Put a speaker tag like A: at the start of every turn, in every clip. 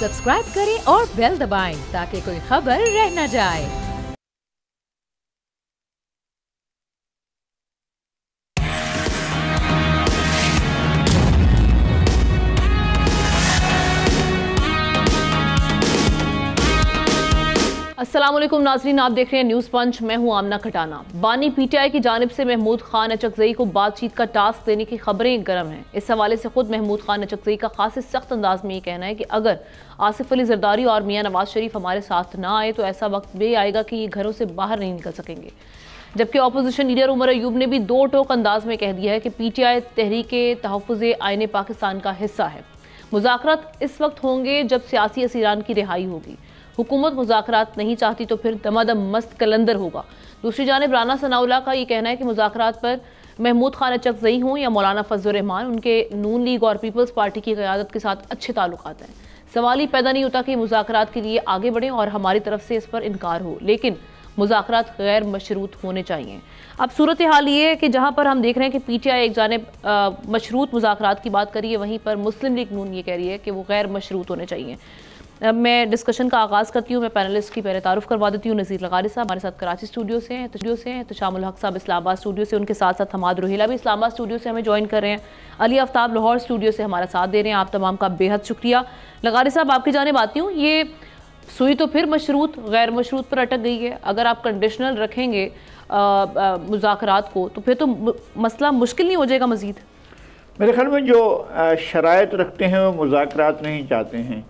A: Subscribe करें और bell दबाएं ताकि कोई खबर रह न जाए। अस्सलाम वालेकुम नाज़रीन, आप देख रहे हैं न्यूज़ पंच। मैं हूं आमना खटाना। बानी पीटीआई की जानिब से महमूद खान अचकजई को बातचीत का टास्क देने की खबरें गर्म हैं। इस हवाले से खुद महमूद खान अचकजई का खासी सख्त अंदाज में ये कहना है कि अगर आसिफ अली जरदारी और मियां नवाज शरीफ हमारे साथ ना आए तो ऐसा वक्त भी आएगा कि ये घरों से बाहर नहीं निकल सकेंगे। जबकि अपोजिशन लीडर उमर अयूब ने भी दो टोक अंदाज में कह दिया है कि पीटीआई तहरीके तहफ़्फ़ुज़े आईने पाकिस्तान का हिस्सा है। मुज़ाकरात इस वक्त होंगे जब सियासी असीरान की रिहाई होगी। हुकूमत मुज़ाकरात नहीं चाहती तो फिर दमादम मस्त कलंदर होगा। दूसरी जानिब राना सनाउल्लाह का ये कहना है कि मुज़ाकरात पर महमूद खान अचकजई हों या मौलाना फजलुर रहमान, उनके नून लीग और पीपल्स पार्टी की क़यादत के साथ अच्छे ताल्लुकात हैं। सवाल ही पैदा नहीं होता कि मुज़ाकरात के लिए आगे बढ़ें और हमारी तरफ से इस पर इनकार हो, लेकिन मुज़ाकरात गैर मशरूत होने चाहिए। अब सूरत हाल ये है कि जहाँ पर हम देख रहे हैं कि पीटीआई एक जानिब मशरूत मुज़ाकरात की बात करी है, वहीं पर मुस्लिम लीग नून ये कह रही है कि वो गैर मशरूत होने चाहिए। अब मैं डिस्कशन का आगाज़ करती हूँ। मैं पैनलिस्ट की पहले तारुफ करवा देती हूँ। नज़ीर लगारी साहब हमारे साथ कराची स्टूडियो से हैं, तशामुल हक साहब इस्लामाबाद स्टूडियो से, उनके साथ साथ हमाद रोहिला भी इस्लामाबाद स्टूडियो से हमें ज्वाइन कर रहे हैं। अली आफ्ताब लाहौर स्टूडियो से हमारा साथ दे रहे हैं। आप तमाम का बेहद शुक्रिया। लगारी साहब आपकी जानिब आती हूँ। ये सुई तो फिर मशरूत गैर मशरूत पर अटक गई है। अगर आप कंडीशनल रखेंगे मुज़ाकरात को तो फिर तो मसला मुश्किल नहीं हो जाएगा मज़ीद?
B: मेरे ख्याल में जो शराइत रखते हैं वो मुज़ाकरात नहीं चाहते हैं।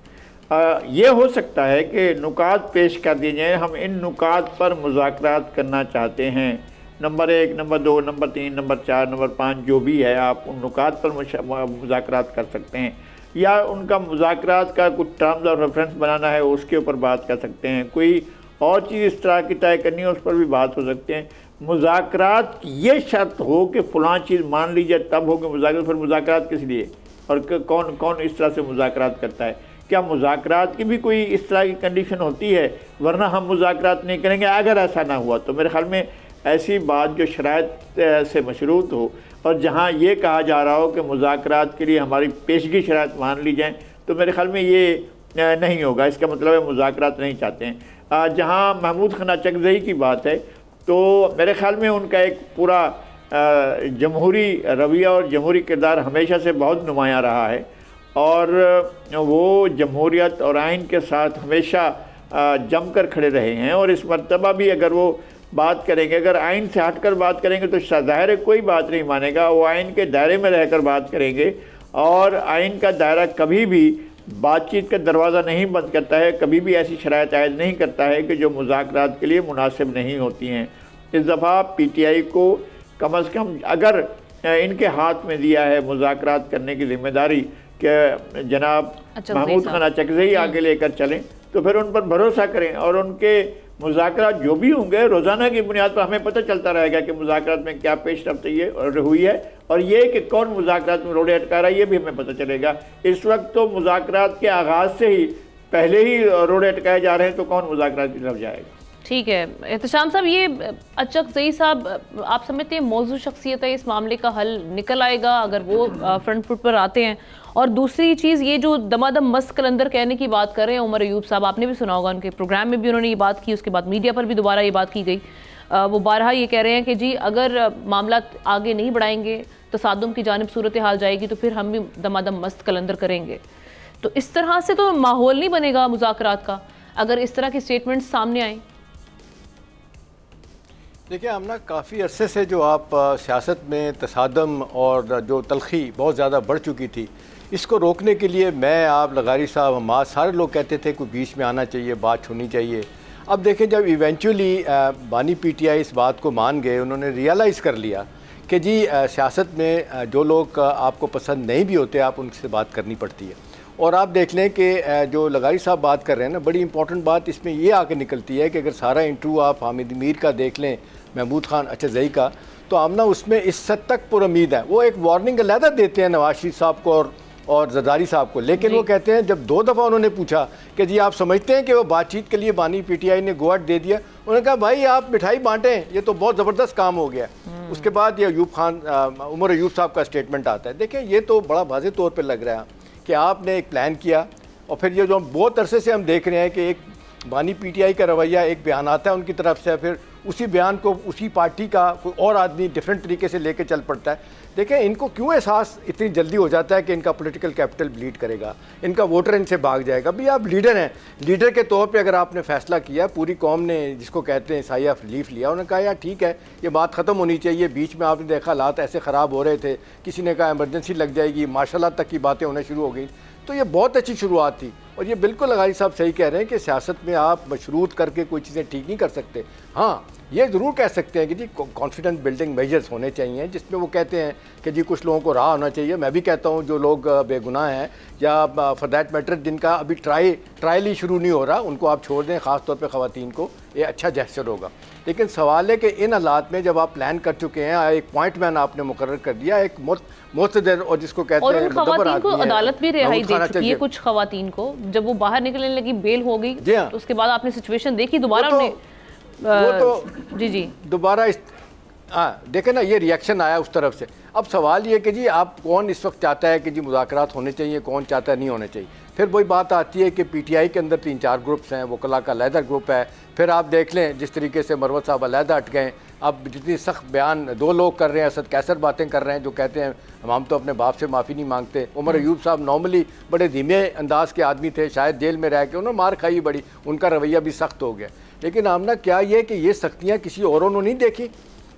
B: ये हो सकता है कि नुकात पेश कर दिए जाएँ, हम इन नुकात पर मुज़ाकरात करना चाहते हैं। Number 1, number 2, number 3, number 4, number 5 जो भी है, आप उन नुकात पर मुज़ाकरात कर सकते हैं, या उनका मुज़ाकरात का कुछ टर्म्स और रेफरेंस बनाना है उसके ऊपर बात कर सकते हैं। कोई और चीज़ इस तरह की तय करनी है उस पर भी बात हो सकते हैं। मुज़ाकरात ये शर्त हो कि फ़लाँ चीज़ मान लीजिए तब हो कि मुज़ाकरात, फिर मुज़ाकरात किस लिए और कौन कौन इस तरह से मुज़ाकरात करता है? क्या मुज़ाकरात की भी कोई इस तरह की कंडीशन होती है वरना हम मुज़ाकरात नहीं करेंगे? अगर ऐसा ना हुआ तो मेरे ख्याल में ऐसी बात जो शराइत से मशरूत हो और जहाँ ये कहा जा रहा हो कि मुज़ाकरात के लिए हमारी पेशगी शराइत मान ली जाए, तो मेरे ख्याल में ये नहीं होगा। इसका मतलब है मुज़ाकरात नहीं चाहते हैं। जहाँ महमूद खान अचकजई की बात है तो मेरे ख्याल में उनका एक पूरा जमहूरी रवैया और जमहूरी किरदार हमेशा से बहुत नुमायाँ रहा है और वो जमहूरियत और आइन के साथ हमेशा जमकर खड़े रहे हैं। और इस मर्तबा भी अगर वो बात करेंगे, अगर आइन से हटकर बात करेंगे तो ज़ाहिर है कोई बात नहीं मानेगा। वो आइन के दायरे में रहकर बात करेंगे और आइन का दायरा कभी भी बातचीत का दरवाज़ा नहीं बंद करता है, कभी भी ऐसी शराइत आयद नहीं करता है कि जो मुज़ाकरात के लिए मुनासिब नहीं होती हैं। इस दफ़ा पीटीआई को कम से कम अगर इनके हाथ में दिया है मुज़ाकरात करने की ज़िम्मेदारी कि जनाब महमूद खान अचकजई आगे लेकर चलें, तो फिर उन पर भरोसा करें और उनके मुज़ाकरात जो भी होंगे रोज़ाना की बुनियाद पर हमें पता चलता रहेगा कि मुज़ाकरात में क्या पेशरफ्त हुई है और ये कि कौन मुज़ाकरात में रोड़े अटका रहा है ये भी हमें पता चलेगा। इस वक्त तो मुज़ाकरात के आगाज़ से ही पहले ही रोड़े अटकाए जा रहे हैं, तो कौन मुज़ाकरात की तरफ जाएगा? ठीक
A: है एहतशाम साहब, ये अचकजई साहब आप समझते हैं मौजूद शख्सियत है, इस मामले का हल निकल आएगा अगर वो फ्रंट फुट पर आते हैं? और दूसरी चीज़ ये जो दमादम मस्त कलंदर कहने की बात कर रहे हैं उमर अयूब साहब, आपने भी सुना होगा उनके प्रोग्राम में भी उन्होंने ये बात की, उसके बाद मीडिया पर भी दोबारा ये बात की गई। वो बारहा ये कह रहे हैं कि जी अगर मामला आगे नहीं बढ़ाएंगे तसादुम की जानिब सूरत हाल जाएगी तो फिर हम भी दमादम मस्त कलंदर करेंगे। तो इस तरह से तो माहौल नहीं बनेगा मुज़ाकरात का अगर इस तरह के स्टेटमेंट्स सामने आए।
C: देखिए हम ना काफ़ी अरसे से जो आप सियासत में तसादम और जो तलखी बहुत ज़्यादा बढ़ चुकी थी, इसको रोकने के लिए मैं, आप, लगारी साहब, हम सारे लोग कहते थे कोई बीच में आना चाहिए, बात होनी चाहिए। अब देखें जब इवेंचुअली बानी पीटीआई इस बात को मान गए, उन्होंने रियलाइज़ कर लिया कि जी सियासत में जो लोग आपको पसंद नहीं भी होते आप उनसे बात करनी पड़ती है। और आप देख लें कि जो लगारी साहब बात कर रहे हैं ना, बड़ी इंपॉर्टेंट बात इसमें ये आके निकलती है कि अगर सारा इंटरव्यू आप हामिद मीर का देख लें, महमूद खान अचकजई का, तो आमना उसमें इस हद तक पुरुमीद है। वो एक वार्निंग अलहदा देते हैं नवाज शरीफ साहब को और जरदारी साहब को, लेकिन वो कहते हैं जब 2 दफ़ा उन्होंने पूछा कि जी आप समझते हैं कि वो बातचीत के लिए बानी पीटीआई ने गोअट दे दिया, उन्होंने कहा भाई आप मिठाई बांटें, ये तो बहुत ज़बरदस्त काम हो गया। उसके बाद ये उमर अयूब साहब का स्टेटमेंट आता है। देखें ये तो बड़ा वाज़ेह तौर पर लग रहा है कि आपने एक प्लान किया और फिर ये जो बहुत अरसे से हम देख रहे हैं कि एक बानी पीटीआई का रवैया, एक बयान आता है उनकी तरफ से, फिर उसी बयान को उसी पार्टी का कोई और आदमी डिफरेंट तरीके से लेके चल पड़ता है। देखें इनको क्यों एहसास इतनी जल्दी हो जाता है कि इनका पॉलिटिकल कैपिटल ब्लीड करेगा, इनका वोटर इनसे भाग जाएगा। भाई आप लीडर हैं, लीडर के तौर पे अगर आपने फैसला किया, पूरी कौम ने जिसको कहते हैं साया ऑफ रिलीफ लिया, उन्होंने कहा यार ठीक है ये बात ख़त्म होनी चाहिए। बीच में आपने देखा हालात ऐसे ख़राब हो रहे थे, किसी ने कहा इमरजेंसी लग जाएगी, मार्शल तक की बातें होने शुरू हो गई। तो ये बहुत अच्छी शुरुआत थी। और ये बिल्कुल लगारी साहब सही कह रहे हैं कि सियासत में आप मशरूत करके कोई चीज़ें ठीक नहीं कर सकते। हाँ ये ज़रूर कह सकते हैं कि जी कॉन्फिडेंस बिल्डिंग मेजर्स होने चाहिए, जिसमें वो कहते हैं कि जी कुछ लोगों को राह होना चाहिए। मैं भी कहता हूँ जो लोग बेगुनाह हैं या फॉर दैट मैटर जिनका अभी ट्रायल ही शुरू नहीं हो रहा, उनको आप छोड़ दें, ख़ास तौर पे ख़वातीन को, ये अच्छा जेस्चर होगा। लेकिन सवाल है कि इन हालात में जब आप प्लान कर चुके हैं, एक पॉइंट मैन आपने मुकर्रर कर दिया, एक मुस्तदर और जिसको कहते हैं
A: खवातीन को अदालत भी रिहाई दे चुकी है, कुछ खवातीन को जब वो बाहर निकलने लगी बेल हो गई, तो उसके बाद आपने सिचुएशन देखी दोबारा उन्हें
C: वो तो
A: जी
C: दोबारा देखें ना, ये रिएक्शन आया उस तरफ से। अब सवाल ये कि जी आप कौन इस वक्त चाहता है कि जी मुज़ाकरात होने चाहिए, कौन चाहता है नहीं होने चाहिए। फिर वही बात आती है कि पीटीआई के अंदर 3-4 ग्रुप्स हैं, वकला का अलहदा ग्रुप है। फिर आप देख लें जिस तरीके से मरवत साहब अलहदा हट गए, अब जितनी सख्त बयान 2 लोग कर रहे हैं, असद कैसर बातें कर रहे हैं जो कहते हैं हम तो अपने बाप से माफ़ी नहीं मांगते। उमर अयूब साहब नॉर्मली बड़े धीमे अंदाज के आदमी थे, शायद जेल में रह के उन्होंने मार खाई बड़ी, उनका रवैया भी सख्त हो गया। लेकिन आमना क्या ये कि ये सख्तियाँ किसी औरों ने नहीं देखी?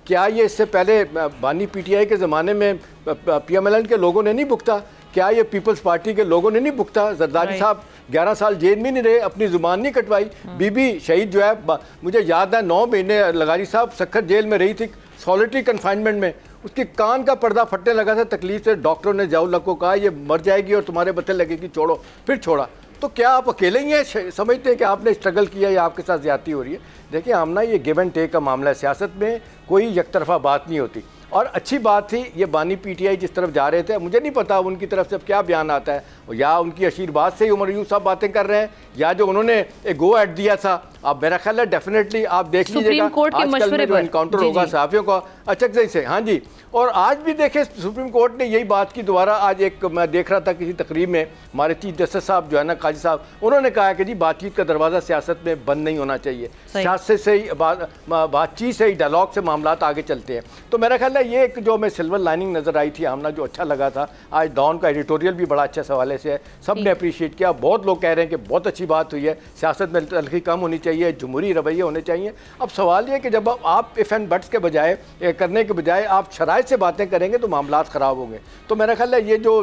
C: क्या ये इससे पहले बानी पीटीआई के ज़माने में पीएमएलएन के लोगों ने नहीं भुगता? क्या ये पीपल्स पार्टी के लोगों ने नहीं भुगता? जरदारी साहब 11 साल जेल में नहीं रहे, अपनी ज़ुबान नहीं कटवाई। बीबी शहीद जो है, मुझे याद है 9 महीने लगारी साहब सख्त जेल में रही थी, सॉलिटरी कन्फाइनमेंट में। उसके कान का पर्दा फटने लगा था तकलीफ से। डॉक्टरों ने जाऊल्ला को कहा ये मर जाएगी और तुम्हारे बच्चे लगेगी, छोड़ो, फिर छोड़ा। तो क्या आप अकेले ही हैं समझते हैं कि आपने स्ट्रगल किया या आपके साथ ज्यादती हो रही है? देखिए आमना ये गिव एंड टेक का मामला है, सियासत में कोई यकतरफा बात नहीं होती। और अच्छी बात थी ये बानी पीटीआई जिस तरफ जा रहे थे, मुझे नहीं पता उनकी तरफ से अब क्या बयान आता है, या उनकी आशीर्वाद से ही उमर अयूब साहब बातें कर रहे हैं, या जो उन्होंने एक गो एट दिया था। अब मेरा ख्याल है डेफिनेटली आप देख लीजिएगा आजकल में जो इनकाउंटर होगा सहाफ़ियों का अचकजई से। हाँ जी, और आज भी देखे सुप्रीम कोर्ट ने यही बात की दोबारा। आज एक मैं देख रहा था किसी तकरीब में हमारे चीफ जस्टिस साहब जो है ना काजी साहब, उन्होंने कहा कि जी बातचीत का दरवाज़ा सियासत में बंद नहीं होना चाहिए, सियासत से ही बातचीत से ही डायलॉग से मामला आगे चलते हैं। तो मेरा ख्याल है ये एक जो हमें सिल्वर लाइनिंग नज़र आई थी आमना, जो अच्छा लगा था। आज डॉन का एडिटोरियल भी बड़ा अच्छा सवाले से है, सब ने अप्रिशिएट किया। बहुत लोग कह रहे हैं कि बहुत अच्छी बात हुई है, सियासत में तलखी कम होनी चाहिए, जमहूरी रवैये होने चाहिए। अब सवाल ये कि जब आप इफ़ एंड बट्स के बजाय करने के बजाय आप शराइत से बातें करेंगे तो मामला ख़राब होंगे। तो मेरा ख्याल है ये जो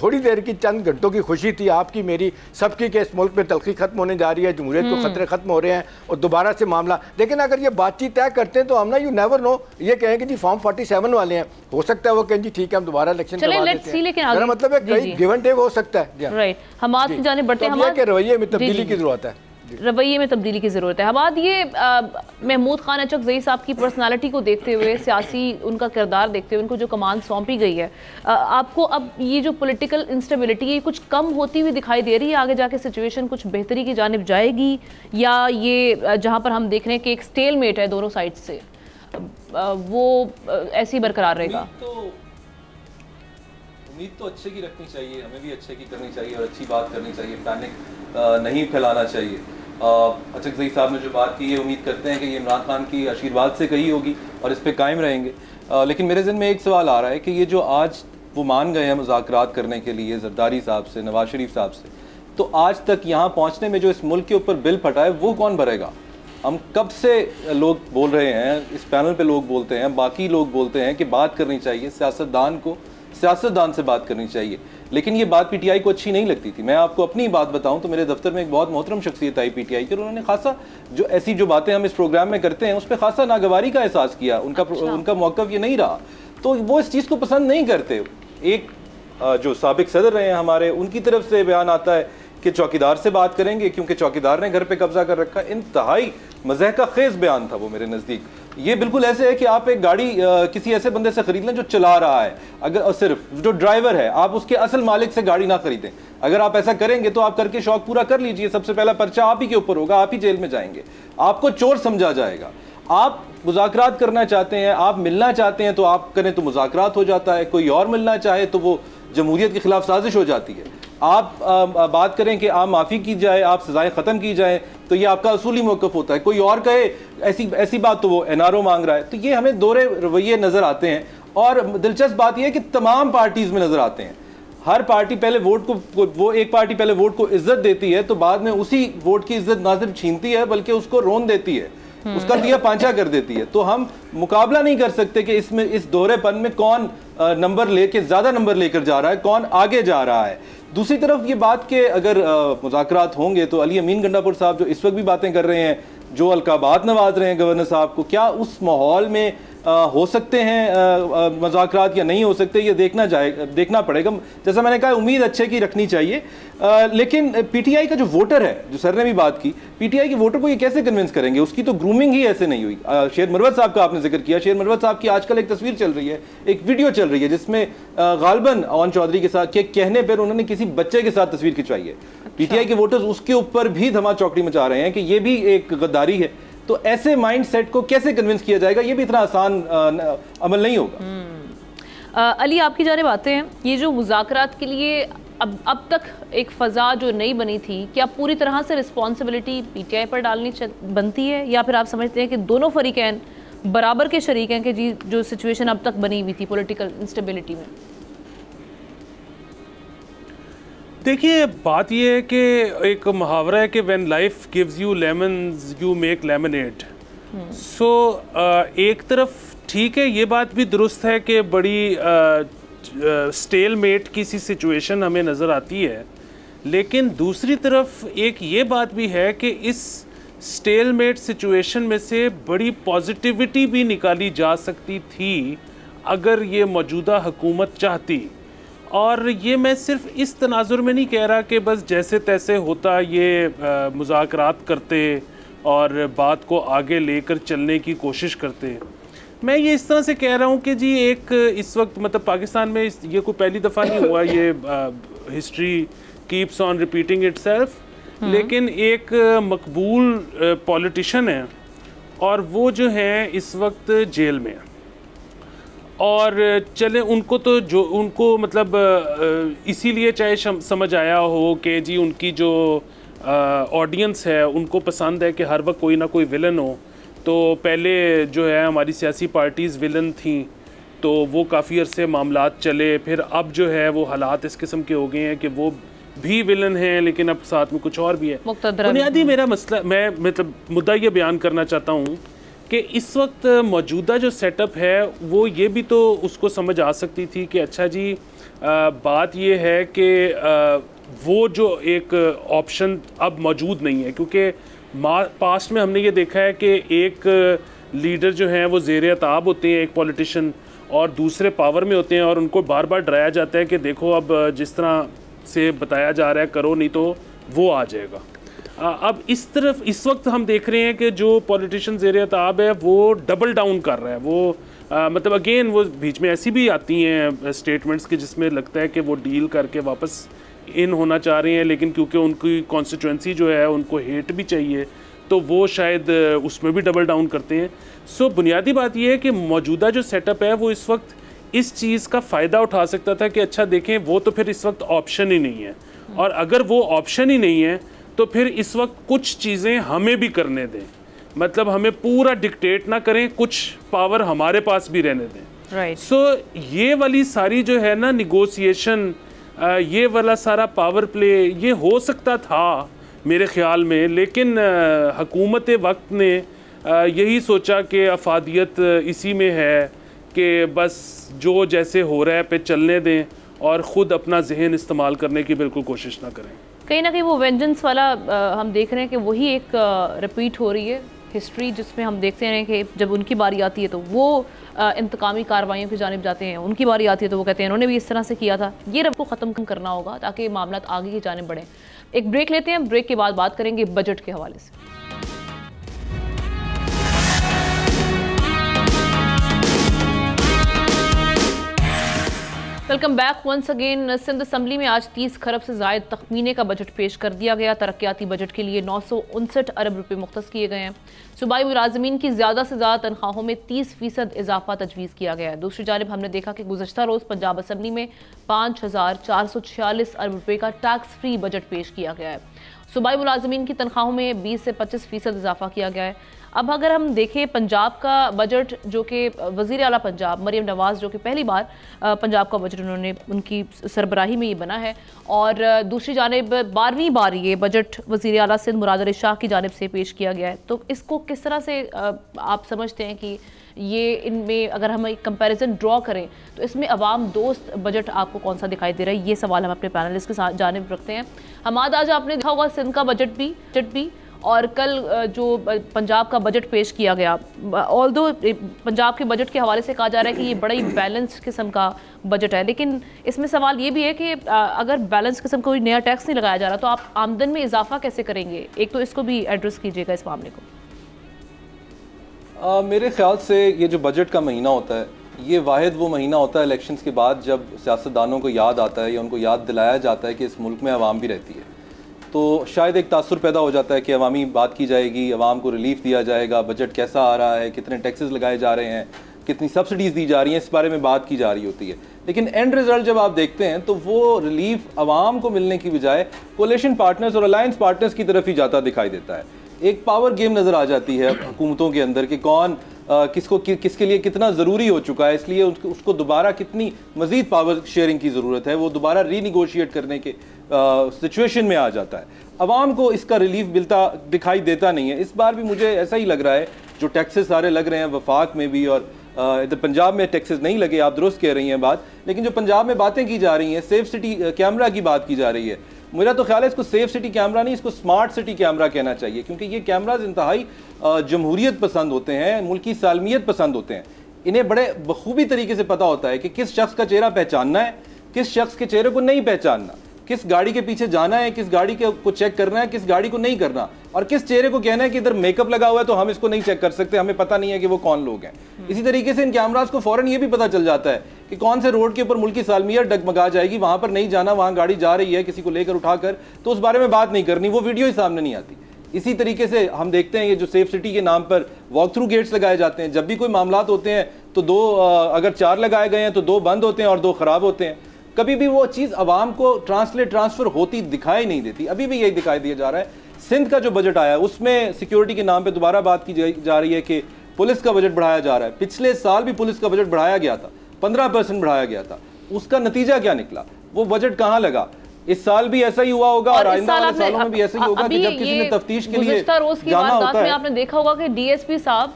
C: थोड़ी देर की चंद घंटों की खुशी थी आपकी मेरी सबकी कि इस मुल्क में तलखी खत्म होने जा रही है, जमहूरियत को खतरे खत्म हो रहे हैं और दोबारा से मामला। लेकिन अगर ये बातचीत तय करते हैं तो हम ना यू नेवर नो, ये कहें कि जी फॉर्म 47 वाले हैं, हो सकता है वो कहें जी ठीक है हम दोबारा इलेक्शन करवा देते हैं। मेरा मतलब है कई गिव एंड टेक हो सकता है।
A: राइट, हम आज की जानिब बढ़ते हैं।
C: रवैये में तब्दीली की जरूरत है,
A: रवैये में तब्दीली की ज़रूरत है। हमाद ये महमूद खान अचकज़ई साहब की पर्सनालिटी को देखते हुए, सियासी उनका किरदार देखते हुए, उनको जो कमान सौंपी गई है, आपको अब ये जो पॉलिटिकल इंस्टेबिलिटी है कुछ कम होती हुई दिखाई दे रही है? आगे जाके सिचुएशन कुछ बेहतरी की जानिब जाएगी, या ये जहाँ पर हम देख रहे हैं कि एक स्टेलमेट है दोनों साइड से, वो ऐसे ही बरकरार रहेगा?
D: उम्मीद तो अच्छे की रखनी चाहिए, हमें भी अच्छे की करनी चाहिए और अच्छी बात करनी चाहिए, पैनिक नहीं फैलाना चाहिए। अचकज़ई साहब ने जो बात की, ये उम्मीद करते हैं कि ये इमरान खान की आशीर्वाद से कही होगी और इस पर कायम रहेंगे। लेकिन मेरे ज़हन में एक सवाल आ रहा है कि ये जो आज वो मान गए हैं मुज़ाकरात करने के लिए जरदारी साहब से, नवाज शरीफ साहब से, तो आज तक यहाँ पहुँचने में जो इस मुल्क के ऊपर बिल फटा है वो कौन भरेगा? हम कब से लोग बोल रहे हैं, इस पैनल पे लोग बोलते हैं, बाकी लोग बोलते हैं कि बात करनी चाहिए, सियासतदान से बात करनी चाहिए, लेकिन ये बात पीटीआई को अच्छी नहीं लगती थी। मैं आपको अपनी बात बताऊं तो मेरे दफ्तर में एक बहुत मोहतरम शख्सियत आई पीटीआई की, उन्होंने खासा जो ऐसी जो बातें हम इस प्रोग्राम में करते हैं उस पर खासा नागवारी का एहसास किया। उनका मौक़िफ़ ये नहीं रहा, तो वो इस चीज़ को पसंद नहीं करते। एक जो साबिक सदर रहे हैं हमारे, उनकी तरफ से बयान आता है कि चौकीदार से बात करेंगे क्योंकि चौकीदार ने घर पे कब्जा कर रखा। इंतहाई मज़हका खेज़ बयान था वो मेरे नज़दीक। ये बिल्कुल ऐसे है कि आप एक गाड़ी किसी ऐसे बंदे से खरीद लें जो चला रहा है, अगर सिर्फ जो ड्राइवर है, आप उसके असल मालिक से गाड़ी ना खरीदें। अगर आप ऐसा करेंगे तो आप करके शौक पूरा कर लीजिए, सबसे पहला पर्चा आप ही के ऊपर होगा, आप ही जेल में जाएंगे, आपको चोर समझा जाएगा। आप मुज़ाकरात करना चाहते हैं, आप मिलना चाहते हैं तो आप करें तो मुज़ाकरात हो जाता है, कोई और मिलना चाहे तो वो जमहूरियत के खिलाफ साजिश हो जाती है। आप बात करें कि आप माफ़ी की जाए, आप सज़ाएं ख़त्म की जाए, तो ये आपका असूली मौक़िफ़ होता है। कोई और कहे ऐसी बात तो वो एनआरओ मांग रहा है। तो ये हमें दोहरे रवैये नज़र आते हैं। और दिलचस्प बात यह है कि तमाम पार्टीज़ में नज़र आते हैं। हर पार्टी पहले वोट को, वो एक पार्टी पहले वोट को इज्जत देती है तो बाद में उसी वोट की इज्जत ना सिर्फ छीनती है बल्कि उसको रोन देती है, उसका दिया पांचा कर देती है। तो हम मुकाबला नहीं कर सकते कि इसमें इस दोहरेपन में कौन नंबर लेके ज्यादा नंबर लेकर जा रहा है, कौन आगे जा रहा है। दूसरी तरफ ये बात कि अगर मुज़ाकरात होंगे तो अली अमीन गंडापुर साहब जो इस वक्त भी बातें कर रहे हैं, जो अलकाबात नवाज रहे हैं गवर्नर साहब को, क्या उस माहौल में हो सकते हैं मुज़ाकरात या नहीं हो सकते, ये देखना पड़ेगा। जैसा मैंने कहा, उम्मीद अच्छे की रखनी चाहिए। लेकिन पीटीआई का जो वोटर है, जो सर ने भी बात की, पीटीआई के वोटर को ये कैसे कन्विंस करेंगे? उसकी तो ग्रूमिंग ही ऐसे नहीं हुई। शेर मरवत साहब का आपने जिक्र किया। शेर मरवत साहब की आजकल एक तस्वीर चल रही है, एक वीडियो चल रही है जिसमें गालबन अवन चौधरी के साथ के कहने पर उन्होंने किसी बच्चे के साथ तस्वीर खिंचवाई है। पीटीआई के वोटर्स उसके ऊपर भी धमा चौकड़ी मचा रहे हैं कि ये भी एक गद्दारी है। तो ऐसे माइंड सेट को कैसे कन्विंस किया जाएगा? ये भी इतना आसान अमल नहीं होगा।
A: अली, आपकी जानिब आते हैं। ये जो मुज़ाकरात के लिए अब तक एक फ़ज़ा जो नई बनी थी, क्या पूरी तरह से रिस्पॉन्सिबिलिटी पीटीआई पर डालनी बनती है, या फिर आप समझते हैं कि दोनों फरीकैन बराबर के शरीक हैं कि जी जो सिचुएशन अब तक बनी हुई थी पॉलिटिकल इंस्टेबिलिटी में?
E: देखिए, बात यह है कि एक मुहावरा है कि when life gives you lemons you make lemonade. So एक तरफ ठीक है, ये बात भी दुरुस्त है कि बड़ी स्टेलमेट की सी सिचुएशन हमें नज़र आती है, लेकिन दूसरी तरफ एक ये बात भी है कि इस स्टेलमेट सिचुएशन में से बड़ी पॉजिटिविटी भी निकाली जा सकती थी अगर ये मौजूदा हुकूमत चाहती। और ये मैं सिर्फ इस तनाजुर में नहीं कह रहा कि बस जैसे तैसे होता ये मुज़ाकरात करते और बात को आगे लेकर चलने की कोशिश करते। मैं ये इस तरह से कह रहा हूँ कि जी एक इस वक्त मतलब पाकिस्तान में ये कोई पहली दफ़ा नहीं हुआ, ये history keeps on repeating itself. लेकिन एक मकबूल पॉलिटिशियन है और वो जो है इस वक्त जेल में है। और चले उनको तो जो उनको मतलब इसीलिए चाहे समझ आया हो कि जी उनकी जो ऑडियंस है उनको पसंद है कि हर वक्त कोई ना कोई विलन हो। तो पहले जो है हमारी सियासी पार्टीज़ विलन थी, तो वो काफ़ी अरसे मामलात चले। फिर अब जो है वो हालात इस किस्म के हो गए हैं कि वो भी विलन हैं लेकिन अब साथ में कुछ और भी है। बुनियादी मेरा मसला, मैं मतलब मुद्दा ये बयान करना चाहता हूँ कि इस वक्त मौजूदा जो सेटअप है वो ये भी तो उसको समझ आ सकती थी कि अच्छा जी बात ये है कि वो जो एक ऑप्शन अब मौजूद नहीं है, क्योंकि पास्ट में हमने ये देखा है कि एक लीडर जो हैं वो ज़ेर ताब होते हैं, एक पॉलिटिशियन, और दूसरे पावर में होते हैं और उनको बार बार डराया जाता है कि देखो अब जिस तरह से बताया जा रहा है करो नहीं तो वो आ जाएगा। अब इस तरफ इस वक्त हम देख रहे हैं कि जो पॉलिटिशियन ज़ेर ताब है वो डबल डाउन कर रहा है। वो मतलब अगेन वो बीच में ऐसी भी आती हैं स्टेटमेंट्स के जिसमें लगता है कि वो डील करके वापस इन होना चाह रहे हैं, लेकिन क्योंकि उनकी कॉन्स्टिट्यूंसी जो है उनको हेट भी चाहिए तो वो शायद उसमें भी डबल डाउन करते हैं। सो बुनियादी बात यह है कि मौजूदा जो सेटअप है वो इस वक्त इस चीज़ का फ़ायदा उठा सकता था कि अच्छा देखें वो तो फिर इस वक्त ऑप्शन ही नहीं है, और अगर वो ऑप्शन ही नहीं है तो फिर इस वक्त कुछ चीज़ें हमें भी करने दें, मतलब हमें पूरा डिक्टेट ना करें, कुछ पावर हमारे पास भी रहने दें।
A: राइट।
E: सो ये वाली सारी जो है ना निगोशिएशन, ये वाला सारा पावर प्ले ये हो सकता था मेरे ख़्याल में, लेकिन हुकूमत वक्त ने यही सोचा कि अफादियत इसी में है कि बस जो जैसे हो रहा है पे चलने दें और ख़ुद अपना जहन इस्तेमाल करने की बिल्कुल कोशिश ना करें।
A: कहीं ना कहीं वो वेंजेंस वाला हम देख रहे हैं कि वही एक रिपीट हो रही है हिस्ट्री, जिसमें हम देखते हैं कि जब उनकी बारी आती है तो वो इंतकामी कार्रवाइयों की जानिब जाते हैं, उनकी बारी आती है तो वो कहते हैं इन्होंने भी इस तरह से किया था। ये रब को ख़त्म करना होगा ताकि मामला आगे की जानिब बढ़े। एक ब्रेक लेते हैं, ब्रेक के बाद बात करेंगे बजट के हवाले से। Welcome back once again. Sindh assembly में आज 30 खरब से जायद तखमीने का बजट पेश कर दिया गया। तरक्याती बजट के लिए 959 अरब रुपए मुख्तस किए गए हैं। सूबाई मुलाजमीन की ज़्यादा से ज़्यादा तनख्वाहों में 30% इजाफा तजवीज़ किया गया है। दूसरी जानिब हमने देखा कि गुज़श्ता रोज़ पंजाब असम्बली में 5446 अरब रुपये का टैक्स फ्री बजट पेश किया गया है। सूबाई मुलाजमीन की तनख्वाहों में 20 से 25% इजाफा किया गया है। अब अगर हम देखें पंजाब का बजट, जो कि वज़ीर आला पंजाब मरियम नवाज़ जो कि पहली बार पंजाब का बजट उन्होंने उनकी सरबराही में ये बना है, और दूसरी जानिब 12वीं बार ये बजट वज़ीर आला सिंध मुराद अली शाह की जानिब से पेश किया गया है। तो इसको किस तरह से आप समझते हैं कि ये इनमें अगर हम एक कंपैरिजन ड्रॉ करें तो इसमें अवाम दोस्त बजट आपको कौन सा दिखाई दे रहा है? ये सवाल हम अपने पैनलिस्ट के साथ जानिब रखते हैं। हमाद, आज आपने देखा होगा सिंध का बजट भी और कल जो पंजाब का बजट पेश किया गया, ऑल्दो पंजाब के बजट के हवाले से कहा जा रहा है कि ये बड़ा ही बैलेंस किस्म का बजट है, लेकिन इसमें सवाल ये भी है कि अगर बैलेंस किस्म का कोई नया टैक्स नहीं लगाया जा रहा तो आप आमदन में इजाफा कैसे करेंगे? एक तो इसको भी एड्रेस कीजिएगा इस मामले को।
D: मेरे ख्याल से ये जो बजट का महीना होता है, ये वाहिद वो महीना होता है इलेक्शंस के बाद जब सियासतदानों को याद आता है या उनको याद दिलाया जाता है कि इस मुल्क में अवाम भी रहती है। तो शायद एक तासुर पैदा हो जाता है कि अवामी बात की जाएगी, अवाम को रिलीफ दिया जाएगा, बजट कैसा आ रहा है, कितने टैक्सेस लगाए जा रहे हैं, कितनी सब्सिडीज़ दी जा रही हैं, इस बारे में बात की जा रही होती है। लेकिन एंड रिजल्ट जब आप देखते हैं तो वो रिलीफ अवाम को मिलने की बजाय कोलिशन पार्टनर्स और अलायंस पार्टनर्स की तरफ ही जाता दिखाई देता है। एक पावर गेम नज़र आ जाती है हुकूमतों के अंदर कि कौन किसके लिए कितना ज़रूरी हो चुका है, इसलिए उसको दोबारा कितनी मज़ीद पावर शेयरिंग की ज़रूरत है, वो दोबारा रीनिगोशिएट करने के सिचुएशन में आ जाता है। अवाम को इसका रिलीफ मिलता दिखाई देता नहीं है। इस बार भी मुझे ऐसा ही लग रहा है, जो टैक्सेस सारे लग रहे हैं वफाक में भी और इधर पंजाब में टैक्सेस नहीं लगे, आप दुरुस्त कह रही हैं बात, लेकिन जो पंजाब में बातें की जा रही हैं, सेफ सिटी कैमरा की बात की जा रही है, मेरा तो ख्याल है इसको सेफ सिटी कैमरा नहीं, इसको स्मार्ट सिटी कैमरा कहना चाहिए, क्योंकि ये कैमराज इंतहाई जमहूरियत पसंद होते हैं, मुल्की सालमियत पसंद होते हैं। इन्हें बड़े बखूबी तरीके से पता होता है कि किस शख्स का चेहरा पहचानना है, किस शख्स के चेहरे को नहीं पहचानना, किस गाड़ी के पीछे जाना है, किस गाड़ी को चेक करना है, किस गाड़ी को नहीं करना, और किस चेहरे को कहना है कि इधर मेकअप लगा हुआ है तो हम इसको नहीं चेक कर सकते, हमें पता नहीं है कि वो कौन लोग हैं। इसी तरीके से इन कैमराज को फौरन ये भी पता चल जाता है कि कौन से रोड के ऊपर मुल्की सालमियत डगमगा जाएगी, वहां पर नहीं जाना, वहां गाड़ी जा रही है किसी को लेकर उठाकर, तो उस बारे में बात नहीं करनी, वो वीडियो ही सामने नहीं आती। इसी तरीके से हम देखते हैं ये जो सेफ सिटी के नाम पर वॉक थ्रू गेट्स लगाए जाते हैं, जब भी कोई मामलात होते हैं तो अगर 4 लगाए गए हैं तो 2 बंद होते हैं और 2 खराब होते हैं। कभी भी वो चीज़ अवाम को ट्रांसफर होती दिखाई नहीं देती। अभी भी यही दिखाई दिया जा रहा है। सिंध का जो बजट आया उसमें सिक्योरिटी के नाम पे दोबारा बात की जा रही है कि पुलिस का बजट बढ़ाया जा रहा है। पिछले साल भी पुलिस का बजट बढ़ाया गया था, 15% बढ़ाया गया था। उसका नतीजा क्या निकला? वो बजट कहाँ लगा? इस साल भी ऐसा ही हुआ होगा और आइंदा वाले सालों में भी ऐसा ही होगा कि जब किसी ने तफ्तीश के लिए जाना होता है।
A: आपने देखा होगा कि डीएसपी साहब